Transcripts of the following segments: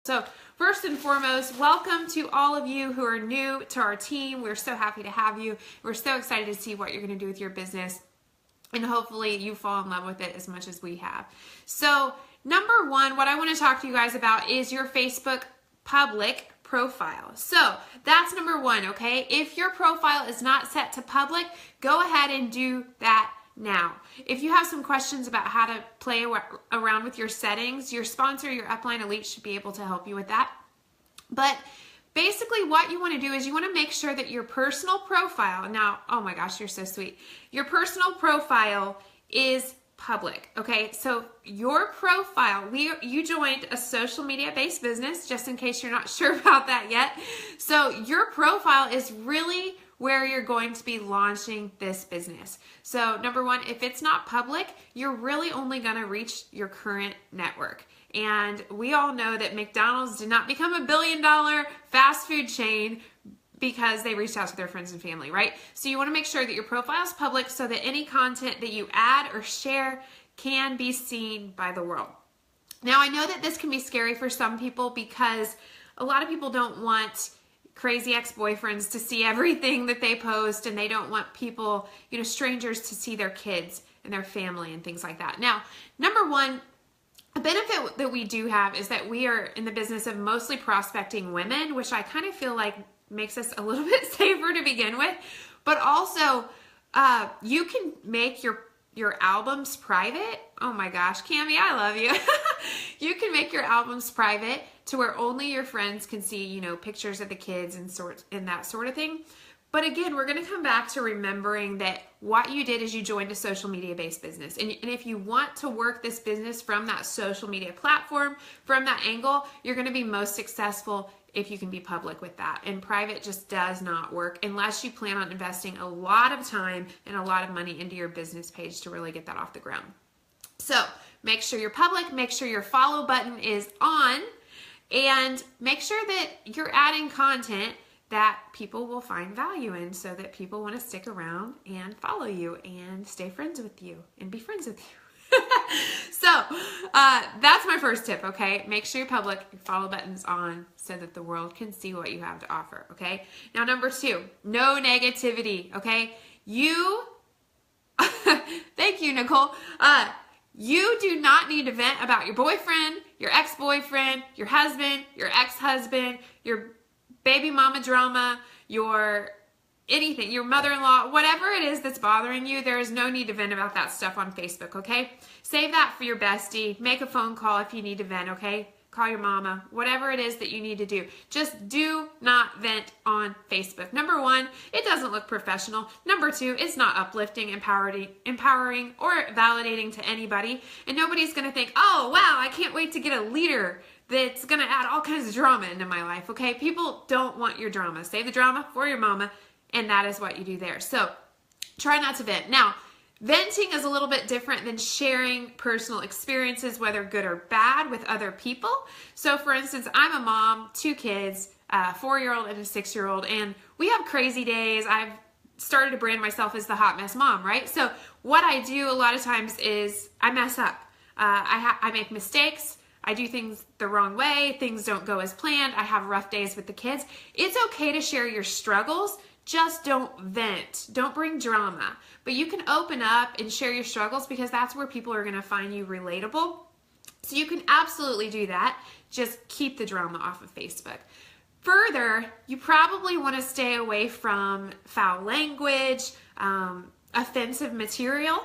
So first and foremost, welcome to all of you who are new to our team. We're so happy to have you. We're so excited to see what you're going to do with your business, and hopefully you fall in love with it as much as we have. So number one, what I want to talk to you guys about is your Facebook public profile. So that's number one, okay? If your profile is not set to public, go ahead and do that now. If you have some questions about how to play around with your settings, your sponsor, your upline elite should be able to help you with that. But basically what you want to do is you want to make sure that your personal profile, now, oh my gosh, you're so sweet. Your personal profile is public, okay? So your profile, you joined a social media based business, just in case you're not sure about that yet. So your profile is really where you're going to be launching this business. So number one, if it's not public, you're really only gonna reach your current network. And we all know that McDonald's did not become a $1 billion fast food chain because they reached out to their friends and family, right? So you wanna make sure that your profile is public so that any content that you add or share can be seen by the world. Now I know that this can be scary for some people because a lot of people don't want crazy ex-boyfriends to see everything that they post, and they don't want people, strangers to see their kids and their family and things like that. Now, number one, a benefit that we do have is that we are in the business of mostly prospecting women, which I kind of feel like makes us a little bit safer to begin with. But also, you can make your albums private. Oh my gosh, Cami, I love you. You can make your albums private to where only your friends can see, pictures of the kids and that sort of thing. But again, we're going to come back to remembering that what you did is you joined a social media based business. And if you want to work this business from that social media platform, from that angle, you're going to be most successful if you can be public with that. And private just does not work unless you plan on investing a lot of time and a lot of money into your business page to really get that off the ground. So make sure you're public, make sure your follow button is on, and make sure that you're adding content that people will find value in so that people want to stick around and follow you and stay friends with you and be friends with you. So that's my first tip, okay? Make sure you're public, your follow button's on so that the world can see what you have to offer, okay? Now, number two, no negativity, okay? Thank you, Nicole. You do not need to vent about your boyfriend, your ex-boyfriend, your husband, your ex-husband, your baby mama drama, your anything, your mother-in-law, whatever it is that's bothering you, there is no need to vent about that stuff on Facebook, okay? Save that for your bestie. Make a phone call if you need to vent, okay? Call your mama, whatever it is that you need to do. Just do not vent on Facebook. Number one, it doesn't look professional. Number two, it's not uplifting, empowering, or validating to anybody. And nobody's going to think, oh, wow, I can't wait to get a leader that's going to add all kinds of drama into my life, okay? People don't want your drama. Save the drama for your mama, and that is what you do there. So try not to vent. Now, venting is a little bit different than sharing personal experiences, whether good or bad, with other people. So for instance, I'm a mom, 2 kids, a 4-year-old and a 6-year-old, and we have crazy days. I've started to brand myself as the hot mess mom, right? So what I do a lot of times is I mess up. I make mistakes. I do things the wrong way. Things don't go as planned. I have rough days with the kids. It's okay to share your struggles. Just don't vent. Don't bring drama. But you can open up and share your struggles because that's where people are going to find you relatable. So you can absolutely do that. Just keep the drama off of Facebook. Further, you probably want to stay away from foul language, offensive material,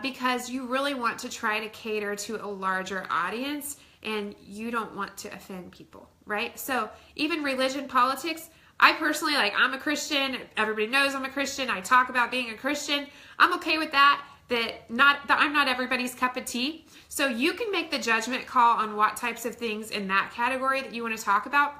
because you really want to try to cater to a larger audience and you don't want to offend people, right? So even religion, politics, I personally, I'm a Christian. Everybody knows I'm a Christian. I talk about being a Christian. I'm okay with that. That I'm not everybody's cup of tea. So you can make the judgment call on what types of things in that category that you want to talk about.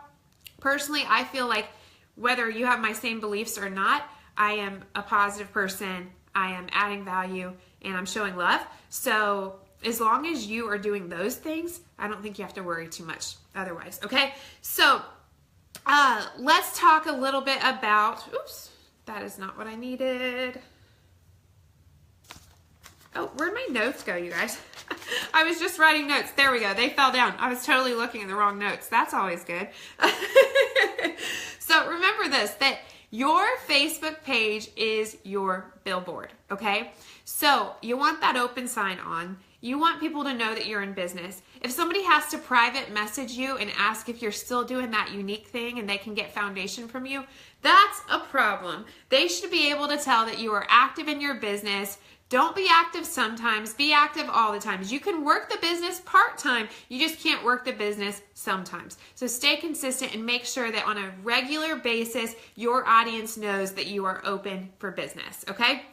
Personally, I feel like whether you have my same beliefs or not, I am a positive person. I am adding value and I'm showing love. So as long as you are doing those things, I don't think you have to worry too much otherwise. Okay. So let's talk a little bit about, oops, that is not what I needed. Oh, where'd my notes go, you guys? I was just writing notes. There we go. They fell down. I was totally looking at the wrong notes. That's always good. So remember this, that your Facebook page is your billboard, okay? So you want that open sign on. You want people to know that you're in business. If somebody has to private message you and ask if you're still doing that unique thing and they can get foundation from you, that's a problem. They should be able to tell that you are active in your business. Don't be active sometimes, be active all the time. You can work the business part-time, you just can't work the business sometimes. So stay consistent and make sure that on a regular basis, your audience knows that you are open for business, okay?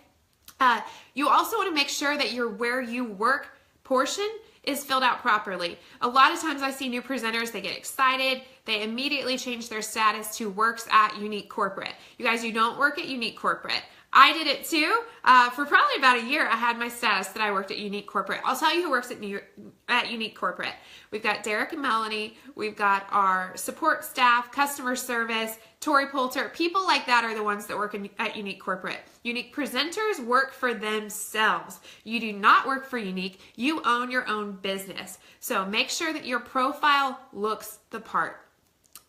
You also want to make sure that your where you work portion is filled out properly. A lot of times I see new presenters, they get excited, they immediately change their status to works at Unique Corporate. You guys, you don't work at Unique Corporate. I did it too. For probably about a year, I had my status that I worked at Unique Corporate. I'll tell you who works at Unique Corporate. We've got Derek and Melanie. We've got our support staff, customer service, Tori Poulter. People like that are the ones that work at Unique Corporate. Unique presenters work for themselves. You do not work for Unique. You own your own business. So make sure that your profile looks the part.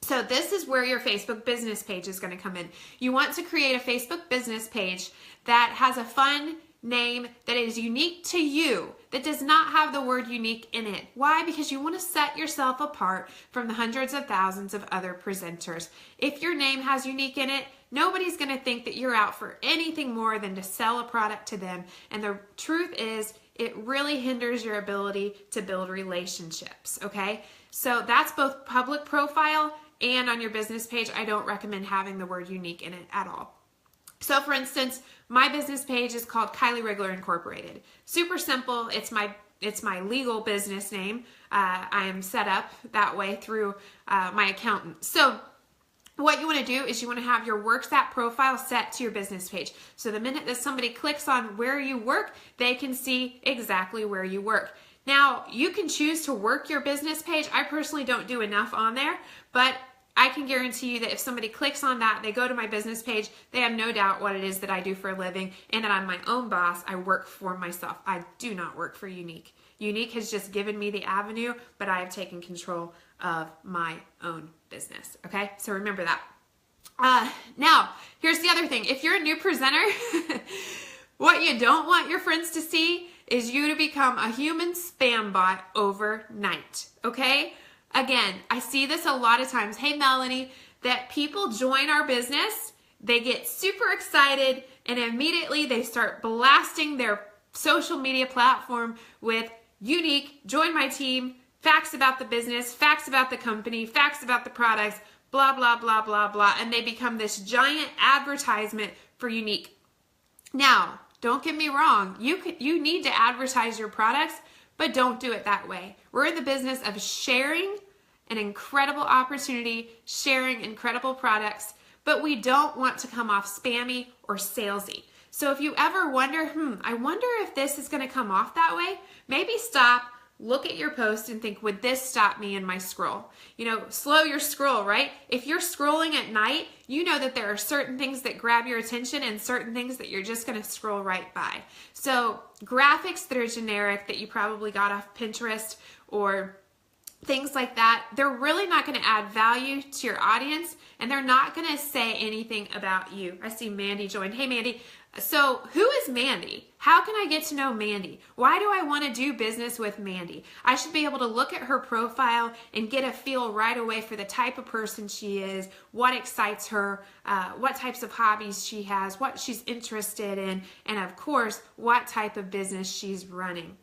So this is where your Facebook business page is going to come in. You want to create a Facebook business page that has a fun name that is unique to you, that does not have the word unique in it. Why? Because you want to set yourself apart from the hundreds of thousands of other presenters. If your name has unique in it, nobody's going to think that you're out for anything more than to sell a product to them. And the truth is, it really hinders your ability to build relationships, okay? So that's both public profile and on your business page. I don't recommend having the word unique in it at all. So for instance, my business page is called Kylie Rigler Incorporated. Super simple. It's my legal business name. I am set up that way through my accountant. So what you want to do is you want to have your works at profile set to your business page. So the minute that somebody clicks on where you work, they can see exactly where you work. Now, you can choose to work your business page. I personally don't do enough on there, but I can guarantee you that if somebody clicks on that, they go to my business page, they have no doubt what it is that I do for a living and that I'm my own boss. I work for myself. I do not work for Unique. Unique has just given me the avenue, but I have taken control of my own business. Okay, so remember that. Now, here's the other thing. If you're a new presenter, what you don't want your friends to see is you to become a human spam bot overnight, okay? Again, I see this a lot of times. Hey, Melanie, that people join our business, they get super excited, and immediately they start blasting their social media platform with Unique, join my team, facts about the business, facts about the company, facts about the products, blah, blah, blah, blah, blah, and they become this giant advertisement for Unique. Now, don't get me wrong, you need to advertise your products, but don't do it that way. We're in the business of sharing an incredible opportunity, sharing incredible products, but we don't want to come off spammy or salesy. So if you ever wonder, I wonder if this is going to come off that way, maybe stop, look at your post and think, would this stop me in my scroll? You know, slow your scroll, right? If you're scrolling at night, you know that there are certain things that grab your attention and certain things that you're just going to scroll right by. So graphics that are generic that you probably got off Pinterest or things like that, they're really not going to add value to your audience and they're not going to say anything about you. I see Mandy joined. Hey, Mandy. So who is Mandy? How can I get to know Mandy? Why do I want to do business with Mandy? I should be able to look at her profile and get a feel right away for the type of person she is, what excites her, what types of hobbies she has, what she's interested in, and of course, what type of business she's running.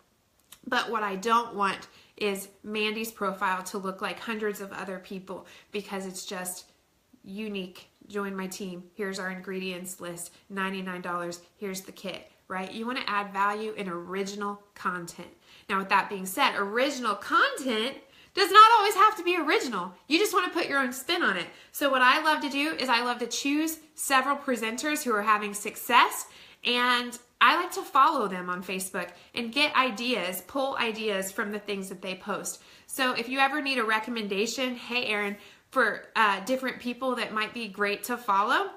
But what I don't want is Mandy's profile to look like hundreds of other people because it's just Unique. Join my team. Here's our ingredients list, $99. Here's the kit, right? You want to add value in original content. Now, with that being said, original content does not always have to be original. You just want to put your own spin on it. So what I love to do is I love to choose several presenters who are having success, and I like to follow them on Facebook and get ideas, pull ideas from the things that they post. So if you ever need a recommendation, hey, Erin, for different people that might be great to follow,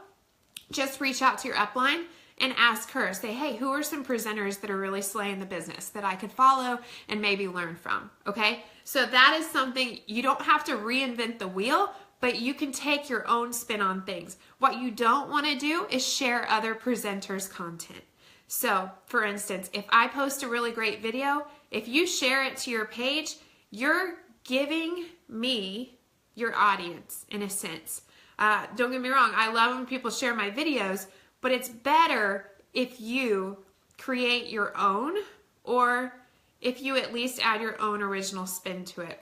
just reach out to your upline and ask her, say, hey, who are some presenters that are really slaying the business that I could follow and maybe learn from, okay? So that is something, you don't have to reinvent the wheel, but you can take your own spin on things. What you don't want to do is share other presenters' content. So, for instance, if I post a really great video, if you share it to your page, you're giving me your audience, in a sense. Don't get me wrong, I love when people share my videos, but it's better if you create your own, or if you at least add your own original spin to it.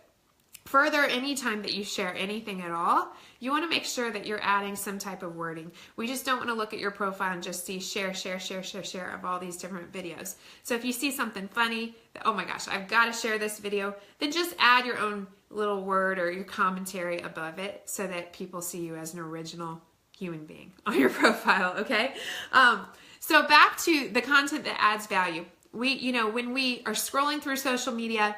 Further, anytime that you share anything at all, you want to make sure that you're adding some type of wording. We just don't want to look at your profile and just see share of all these different videos. So if you see something funny, that, oh my gosh, I've got to share this video, then just add your own little word or your commentary above it so that people see you as an original human being on your profile, okay? So back to the content that adds value. When we are scrolling through social media,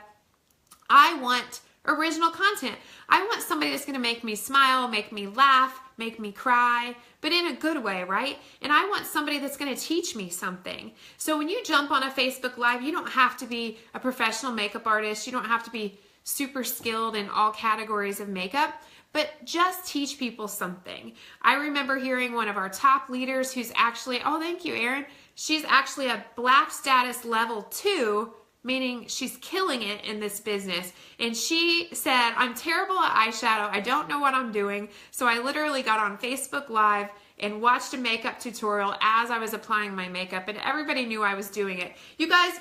I want original content. I want somebody that's going to make me smile, make me laugh, make me cry, but in a good way, right? And I want somebody that's going to teach me something. So when you jump on a Facebook Live, you don't have to be a professional makeup artist. You don't have to be super skilled in all categories of makeup, but just teach people something. I remember hearing one of our top leaders who's actually, oh, thank you, Erin. She's actually a black status level 2, meaning she's killing it in this business. And she said, I'm terrible at eyeshadow. I don't know what I'm doing. So I literally got on Facebook Live and watched a makeup tutorial as I was applying my makeup, and everybody knew I was doing it. You guys,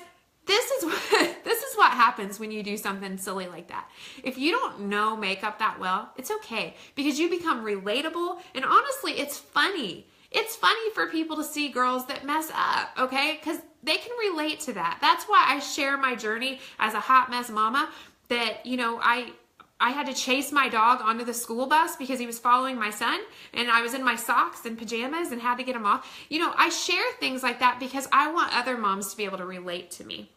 this is what happens when you do something silly like that. If you don't know makeup that well, it's okay, because you become relatable, and honestly, it's funny. It's funny for people to see girls that mess up, okay? Because they can relate to that. That's why I share my journey as a hot mess mama, that, I had to chase my dog onto the school bus because he was following my son, and I was in my socks and pajamas and had to get him off. I share things like that because I want other moms to be able to relate to me.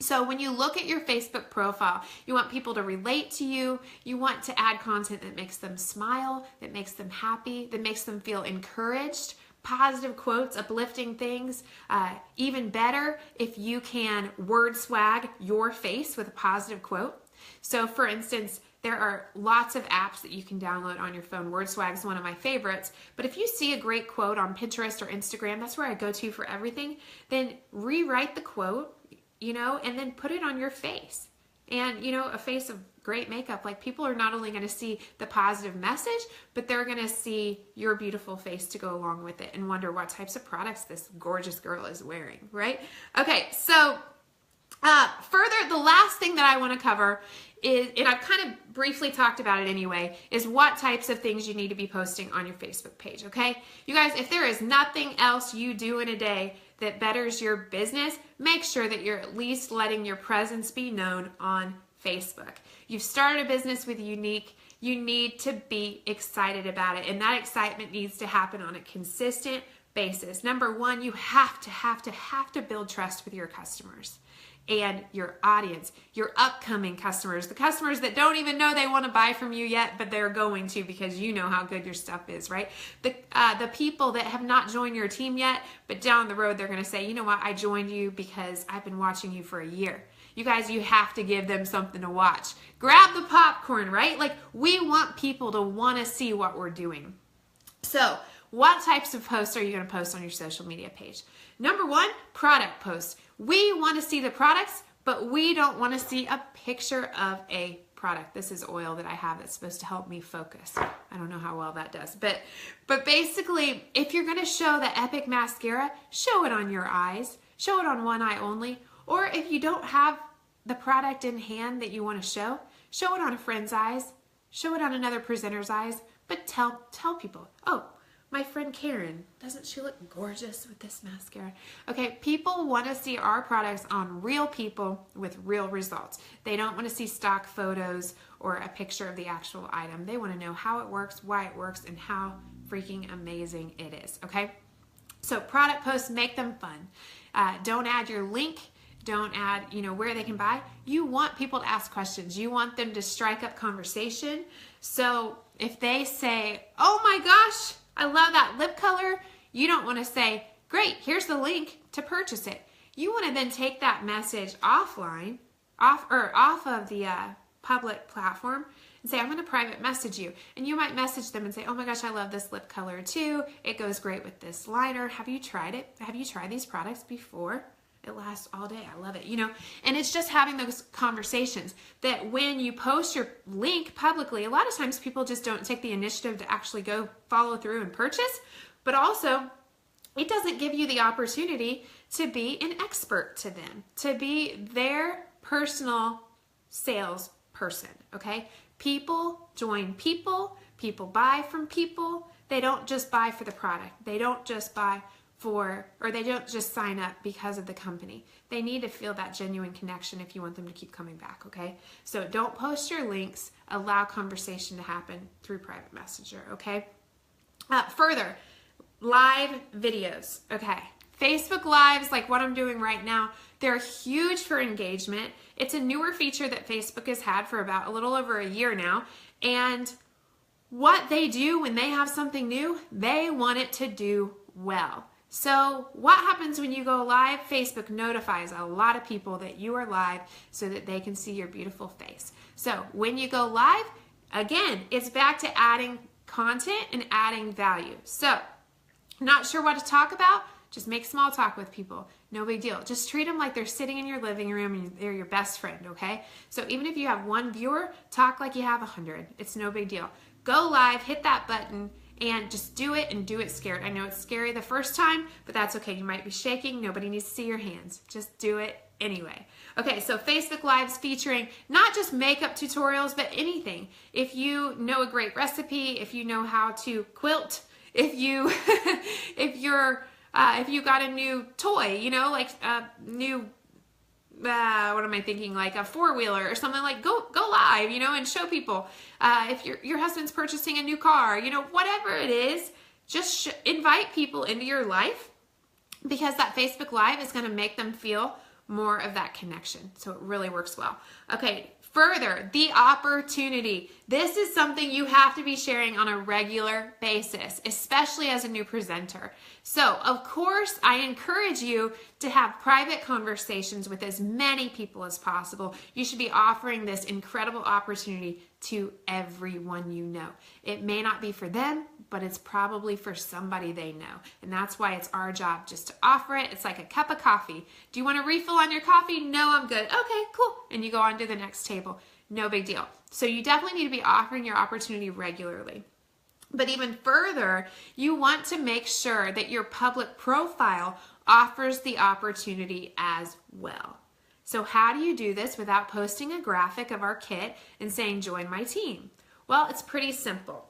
So when you look at your Facebook profile, you want people to relate to you. You want to add content that makes them smile, that makes them happy, that makes them feel encouraged, positive quotes, uplifting things. Even better if you can word swag your face with a positive quote. So for instance, there are lots of apps that you can download on your phone. WordSwag is one of my favorites. But if you see a great quote on Pinterest or Instagram, that's where I go to for everything, then rewrite the quote, and then put it on your face. And, a face of great makeup, like, people are not only going to see the positive message, but they're going to see your beautiful face to go along with it and wonder what types of products this gorgeous girl is wearing, right? Okay, so further, the last thing that I want to cover is, and I've kind of briefly talked about it anyway, is what types of things you need to be posting on your Facebook page, okay? You guys, if there is nothing else you do in a day that betters your business, make sure that you're at least letting your presence be known on Facebook. You've started a business with Unique. You need to be excited about it, and that excitement needs to happen on a consistent basis. Number one, you have to build trust with your customers and your audience, your upcoming customers, the customers that don't even know they want to buy from you yet, but they're going to because you know how good your stuff is, right? The people that have not joined your team yet, but down the road, they're going to say, you know what, I joined you because I've been watching you for a year. You guys, you have to give them something to watch. Grab the popcorn, right? Like, we want people to want to see what we're doing. So what types of posts are you going to post on your social media page? Number one, product posts. We want to see the products, but we don't want to see a picture of a product. This is oil that I have that's supposed to help me focus. I don't know how well that does, but basically, if you're going to show the Epic mascara, show it on your eyes. Show it on one eye only. Or if you don't have the product in hand that you want to show it on a friend's eyes. Show it on another presenter's eyes, but tell people, oh, my friend Karen, doesn't she look gorgeous with this mascara? Okay, people want to see our products on real people with real results. They don't want to see stock photos or a picture of the actual item. They want to know how it works, why it works, and how freaking amazing it is, okay? So product posts, make them fun. Don't add your link. Don't add, where they can buy. You want people to ask questions. You want them to strike up conversation. So if they say, oh my gosh, I love that lip color, you don't want to say, Great, here's the link to purchase it. You want to then take that message off of the public platform and say, I'm going to private message you. And you might message them and say, oh my gosh, I love this lip color too. It goes great with this liner. Have you tried it? Have you tried these products before? It lasts all day. I love it, and it's just having those conversations that when you post your link publicly, a lot of times people just don't take the initiative to actually go follow through and purchase, but also it doesn't give you the opportunity to be an expert to them, to be their personal sales person, okay? People join people, people buy from people. They don't just buy for the product. They don't just buy they don't just sign up because of the company. They need to feel that genuine connection if you want them to keep coming back, okay? So don't post your links. Allow conversation to happen through private messenger, okay? Further, live videos, okay? Facebook Lives, like what I'm doing right now, they're huge for engagement. It's a newer feature that Facebook has had for about a little over a year now. And what they do when they have something new, they want it to do well. So what happens when you go live? Facebook notifies a lot of people that you are live so that they can see your beautiful face. So when you go live, again, it's back to adding content and adding value. So not sure what to talk about? Just make small talk with people. No big deal. Just treat them like they're sitting in your living room and they're your best friend, okay? So even if you have one viewer, talk like you have 100. It's no big deal. Go live, hit that button, and just do it and do it scared. I know it's scary the first time, but that's okay. You might be shaking. Nobody needs to see your hands. Just do it anyway. Okay, so Facebook Lives featuring not just makeup tutorials, but anything. If you know a great recipe, if you know how to quilt, if you got a new toy, like a new, what am I thinking, like a four-wheeler or something, like go live, and show people. If your husband's purchasing a new car, whatever it is, just invite people into your life, because that Facebook Live is going to make them feel more of that connection. So it really works well. Okay, further, the opportunity. This is something you have to be sharing on a regular basis, especially as a new presenter. So, of course, I encourage you to have private conversations with as many people as possible. You should be offering this incredible opportunity to everyone you know. It may not be for them, but it's probably for somebody they know. And that's why it's our job just to offer it. It's like a cup of coffee. Do you want a refill on your coffee? No, I'm good. Okay, cool. And you go on to the next table. No big deal. So you definitely need to be offering your opportunity regularly. But even further, you want to make sure that your public profile offers the opportunity as well. So how do you do this without posting a graphic of our kit and saying, join my team? Well, it's pretty simple.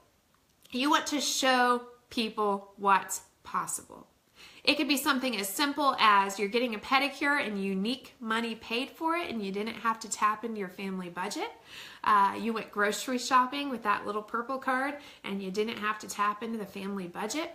You want to show people what's possible. It could be something as simple as you're getting a pedicure and unique money paid for it and you didn't have to tap into your family budget. You went grocery shopping with that little purple card and you didn't have to tap into the family budget.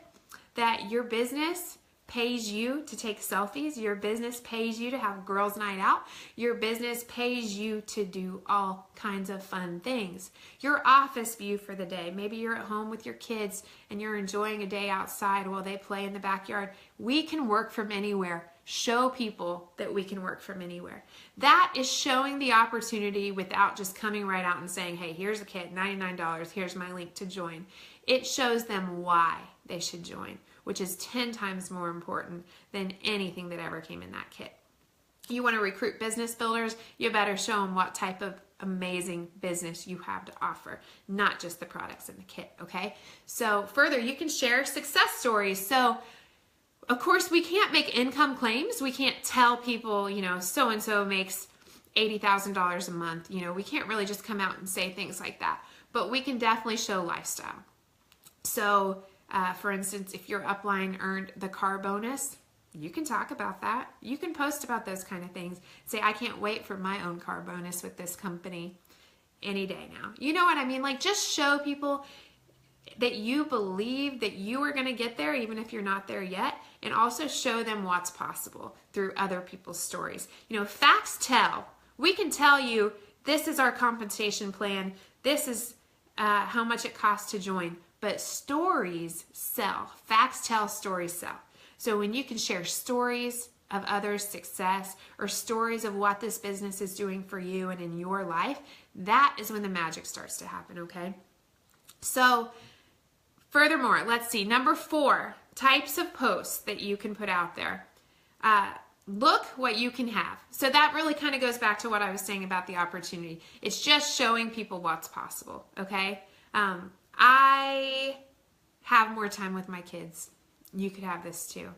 That your business pays you to take selfies. Your business pays you to have girls' night out. Your business pays you to do all kinds of fun things. Your office view for the day. Maybe you're at home with your kids and you're enjoying a day outside while they play in the backyard. We can work from anywhere. Show people that we can work from anywhere. That is showing the opportunity without just coming right out and saying, hey, here's a kit, $99, here's my link to join. It shows them why they should join, which is 10 times more important than anything that ever came in that kit. You want to recruit business builders, you better show them what type of amazing business you have to offer, not just the products in the kit, okay? So further, you can share success stories. So of course, we can't make income claims. We can't tell people, so-and-so makes $80,000 a month. We can't really just come out and say things like that. But we can definitely show lifestyle. So, for instance, if your upline earned the car bonus, you can talk about that. You can post about those kind of things. Say, I can't wait for my own car bonus with this company any day now. You know what I mean? Like, just show people that you believe that you are going to get there even if you're not there yet, and also show them what's possible through other people's stories. Facts tell. We can tell you this is our compensation plan, this is how much it costs to join, but stories sell. Facts tell, stories sell. So when you can share stories of others' success or stories of what this business is doing for you and in your life, that is when the magic starts to happen, okay? So furthermore, let's see, number 4, types of posts that you can put out there. Look what you can have. So that really kind of goes back to what I was saying about the opportunity. It's just showing people what's possible, okay? I have more time with my kids. You could have this too.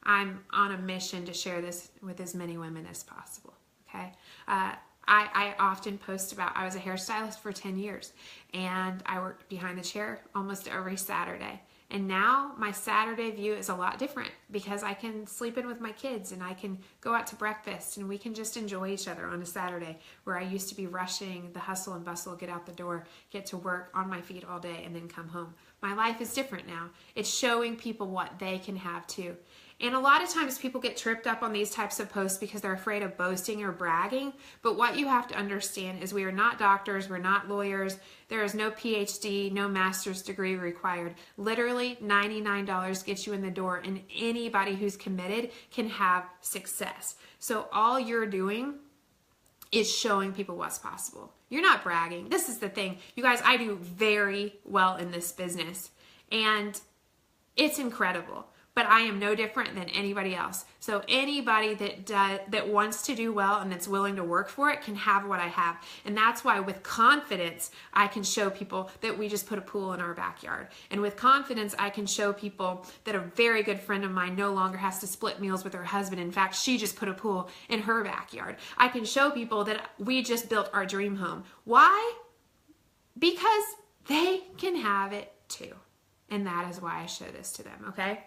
I'm on a mission to share this with as many women as possible, okay? I often post about, I was a hairstylist for 10 years, and I worked behind the chair almost every Saturday. And now my Saturday view is a lot different because I can sleep in with my kids and I can go out to breakfast and we can just enjoy each other on a Saturday, where I used to be rushing the hustle and bustle, get out the door, get to work on my feet all day and then come home. My life is different now. It's showing people what they can have too. And a lot of times people get tripped up on these types of posts because they're afraid of boasting or bragging. But what you have to understand is we are not doctors, we're not lawyers. There is no PhD, no master's degree required. Literally $99 gets you in the door, and anybody who's committed can have success. So all you're doing is showing people what's possible. You're not bragging. This is the thing. You guys, I do very well in this business, and it's incredible. But I am no different than anybody else. So anybody that wants to do well and that's willing to work for it can have what I have. And that's why with confidence, I can show people that we just put a pool in our backyard. And with confidence, I can show people that a very good friend of mine no longer has to split meals with her husband. In fact, she just put a pool in her backyard. I can show people that we just built our dream home. Why? Because they can have it too. And that is why I show this to them, okay?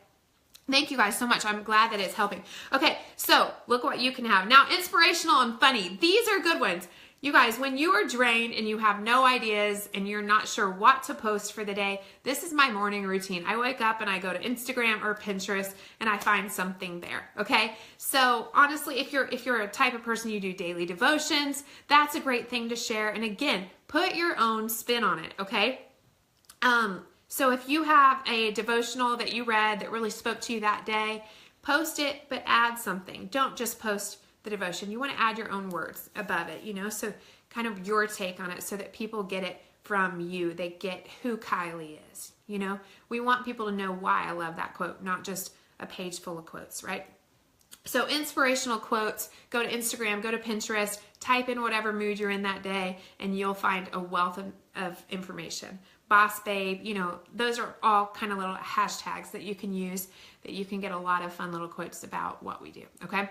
Thank you guys so much. I'm glad that it's helping. Okay, so look what you can have. Now, inspirational and funny. These are good ones. You guys, when you are drained and you have no ideas and you're not sure what to post for the day, this is my morning routine. I wake up and I go to Instagram or Pinterest and I find something there, okay? So honestly, if you're a type of person you do daily devotions, that's a great thing to share. And again, put your own spin on it, okay? So if you have a devotional that you read that really spoke to you that day, post it, but add something. Don't just post the devotion. You want to add your own words above it, you know, so kind of your take on it so that people get it from you. They get who Kylie is, you know. We want people to know why I love that quote, not just a page full of quotes, right? So inspirational quotes, go to Instagram, go to Pinterest, type in whatever mood you're in that day, and you'll find a wealth of information. Boss babe, you know, those are all kind of little hashtags that you can use, that you can get a lot of fun little quotes about what we do, okay?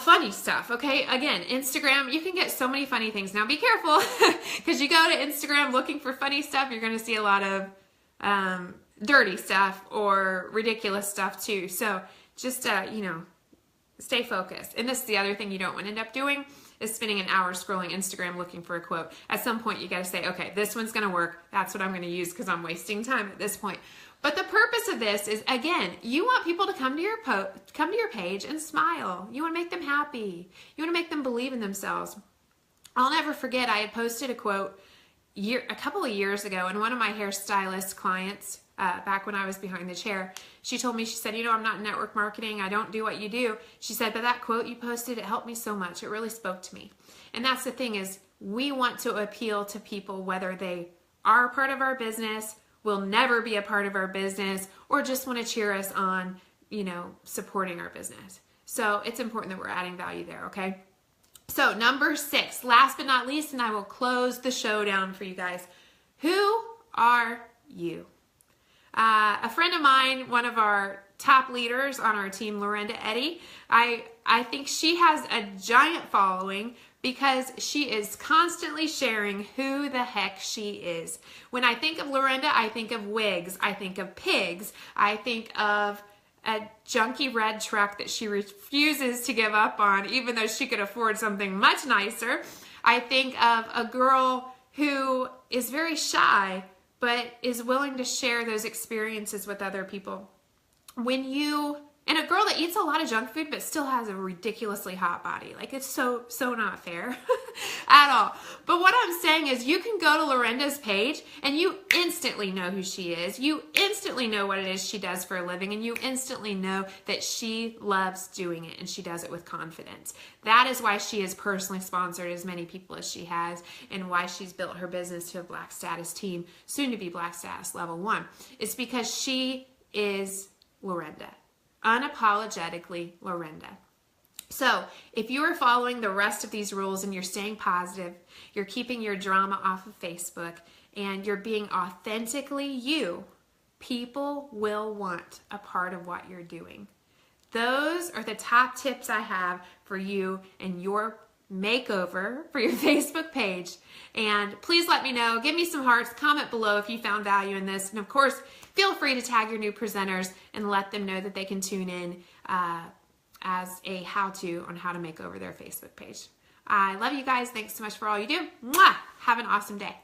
Funny stuff, okay? Again, Instagram, you can get so many funny things. Now be careful, because you go to Instagram looking for funny stuff, you're going to see a lot of dirty stuff or ridiculous stuff too. So just, you know, stay focused. And this is the other thing you don't want to end up doing, is spending an hour scrolling Instagram looking for a quote. At some point, you got to say, okay, this one's going to work. That's what I'm going to use because I'm wasting time at this point. But the purpose of this is, again, you want people to come to your page and smile. You want to make them happy. You want to make them believe in themselves. I'll never forget, I had posted a quote a couple of years ago, and one of my hairstylist clients, back when I was behind the chair, she told me, she said, you know, I'm not in network marketing. I don't do what you do. She said, but that quote you posted, it helped me so much. It really spoke to me. And that's the thing, is we want to appeal to people, whether they are a part of our business, will never be a part of our business, or just want to cheer us on, you know, supporting our business. So it's important that we're adding value there, okay? So number 6, last but not least, and I will close the show down for you guys. Who are you? A friend of mine, one of our top leaders on our team, Lorenda Eddy, I think she has a giant following because she is constantly sharing who the heck she is. When I think of Lorenda, I think of wigs, I think of pigs, I think of a junky red truck that she refuses to give up on, even though she could afford something much nicer. I think of a girl who is very shy, but is willing to share those experiences with other people. When you And a girl that eats a lot of junk food but still has a ridiculously hot body. Like, it's so not fair at all. But what I'm saying is you can go to Lorenda's page and you instantly know who she is. You instantly know what it is she does for a living, and you instantly know that she loves doing it and she does it with confidence. That is why she has personally sponsored as many people as she has, and why she's built her business to a Black Status team, soon to be Black Status Level 1. It's because she is Lorenda. Unapologetically Lorenda. So if you are following the rest of these rules and you're staying positive, you're keeping your drama off of Facebook, and you're being authentically you, people will want a part of what you're doing. Those are the top tips I have for you and your makeover for your Facebook page. And please let me know. Give me some hearts. Comment below if you found value in this. And of course, feel free to tag your new presenters and let them know that they can tune in as a how-to on how to make over their Facebook page. I love you guys. Thanks so much for all you do. Mwah! Have an awesome day.